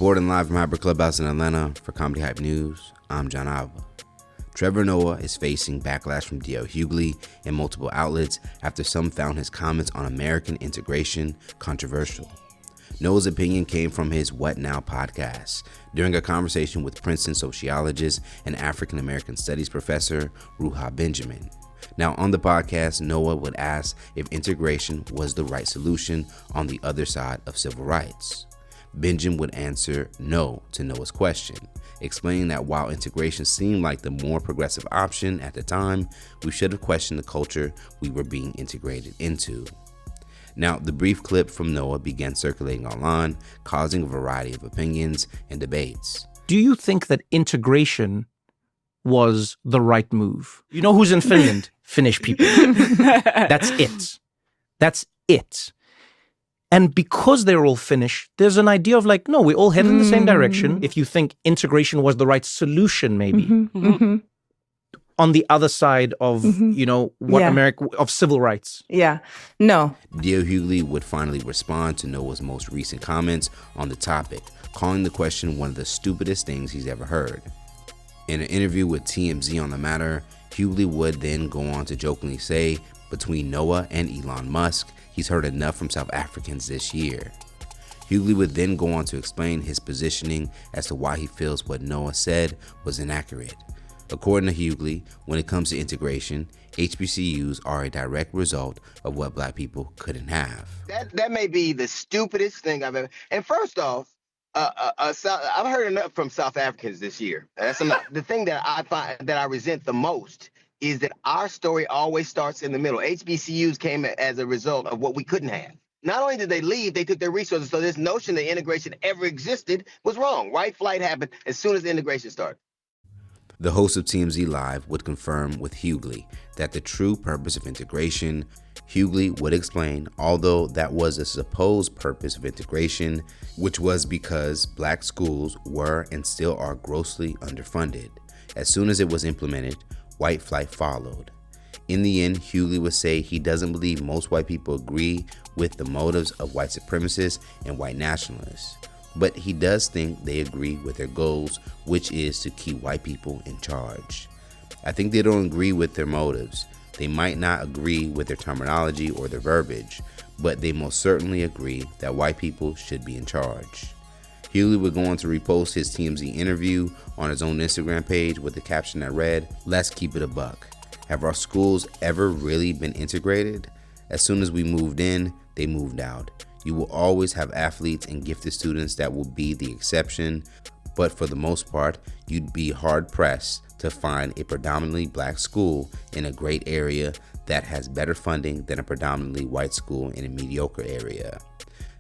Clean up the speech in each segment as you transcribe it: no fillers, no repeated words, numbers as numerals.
Reporting live from Hyper Clubhouse in Atlanta for Comedy Hype News, I'm John Alva. Trevor Noah is facing backlash from D.L. Hughley and multiple outlets after some found his comments on American integration controversial. Noah's opinion came from his What Now podcast during a conversation with Princeton sociologist and African American studies professor Ruha Benjamin. Now on the podcast, Noah would ask if integration was the right solution on the other side of civil rights. Benjamin would answer no to Noah's question, explaining that while integration seemed like the more progressive option at the time, we should have questioned the culture we were being integrated into. Now, the brief clip from Noah began circulating online, causing a variety of opinions and debates. Do you think that integration was the right move? You know who's in Finland? Finnish people. That's it. That's it. And because they're all Finnish, there's an idea of like, no, we all head in the same direction. If you think integration was the right solution, maybe. On the other side of, America, of civil rights. Yeah. No. D.L. Hughley would finally respond to Noah's most recent comments on the topic, calling the question one of the stupidest things he's ever heard. In an interview with TMZ on the matter, Hughley would then go on to jokingly say, between Noah and Elon Musk, he's heard enough from South Africans this year. Hughley would then go on to explain his positioning as to why he feels what Noah said was inaccurate. According to Hughley, when it comes to integration, HBCUs are a direct result of what black people couldn't have. That may be the stupidest thing I've ever. And first off, I've heard enough from South Africans this year. That's enough. The thing that I find that I resent the most is that our story always starts in the middle. HBCUs came as a result of what we couldn't have. Not only did they leave, they took their resources. So this notion that integration ever existed was wrong. White flight happened as soon as the integration started. The host of TMZ Live would confirm with Hughley that the true purpose of integration, Hughley would explain, although that was a supposed purpose of integration, which was because black schools were and still are grossly underfunded. As soon as it was implemented, white flight followed. In the end, Hughley would say he doesn't believe most white people agree with the motives of white supremacists and white nationalists. But he does think they agree with their goals, which is to keep white people in charge. I think they don't agree with their motives. They might not agree with their terminology or their verbiage, but they most certainly agree that white people should be in charge. Hughley would go on to repost his TMZ interview on his own Instagram page with the caption that read, "Let's keep it a buck. Have our schools ever really been integrated? As soon as we moved in, they moved out. You will always have athletes and gifted students that will be the exception, but for the most part, you'd be hard-pressed to find a predominantly black school in a great area that has better funding than a predominantly white school in a mediocre area."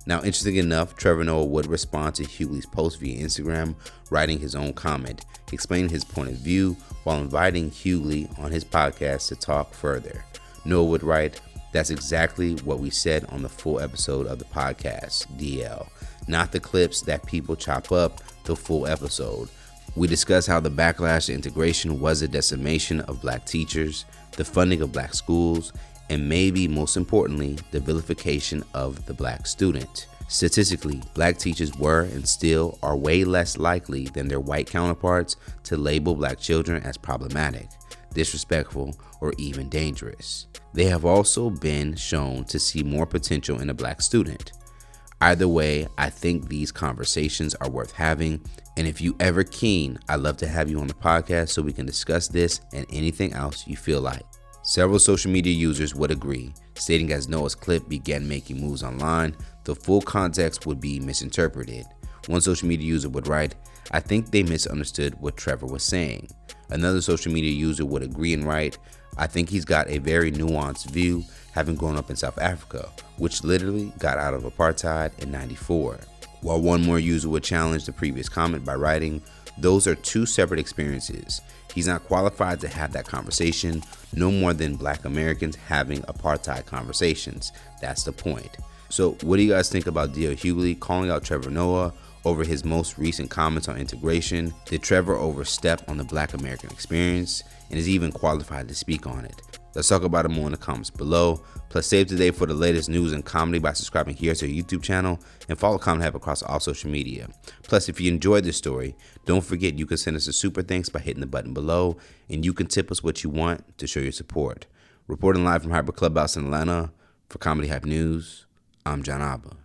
Now, interesting enough, Trevor Noah would respond to Hughley's post via Instagram, writing his own comment, explaining his point of view while inviting Hughley on his podcast to talk further. Noah would write, "That's exactly what we said on the full episode of the podcast, DL. Not the clips that people chop up, the full episode. We discussed how the backlash to integration was a decimation of black teachers, the funding of black schools, and maybe most importantly, the vilification of the black student. Statistically, black teachers were and still are way less likely than their white counterparts to label black children as problematic, disrespectful, or even dangerous. They have also been shown to see more potential in a black student. Either way, I think these conversations are worth having, and if you ever keen, I'd love to have you on the podcast so we can discuss this and anything else you feel like." Several social media users would agree, stating as Noah's clip began making moves online, the full context would be misinterpreted. One social media user would write, "I think they misunderstood what Trevor was saying." Another social media user would agree and write, "I think he's got a very nuanced view, having grown up in South Africa, which literally got out of apartheid in '94. While one more user would challenge the previous comment by writing, "Those are two separate experiences. He's not qualified to have that conversation, no more than black Americans having apartheid conversations. That's the point." So what do you guys think about D.L. Hughley calling out Trevor Noah over his most recent comments on integration? Did Trevor overstep on the black American experience? And is he even qualified to speak on it? Let's talk about it more in the comments below. Plus, save today for the latest news and comedy by subscribing here to our YouTube channel and follow Comedy Hype across all social media. Plus, if you enjoyed this story, don't forget you can send us a super thanks by hitting the button below, and you can tip us what you want to show your support. Reporting live from Hyper Clubhouse in Atlanta for Comedy Hype News, I'm John Abba.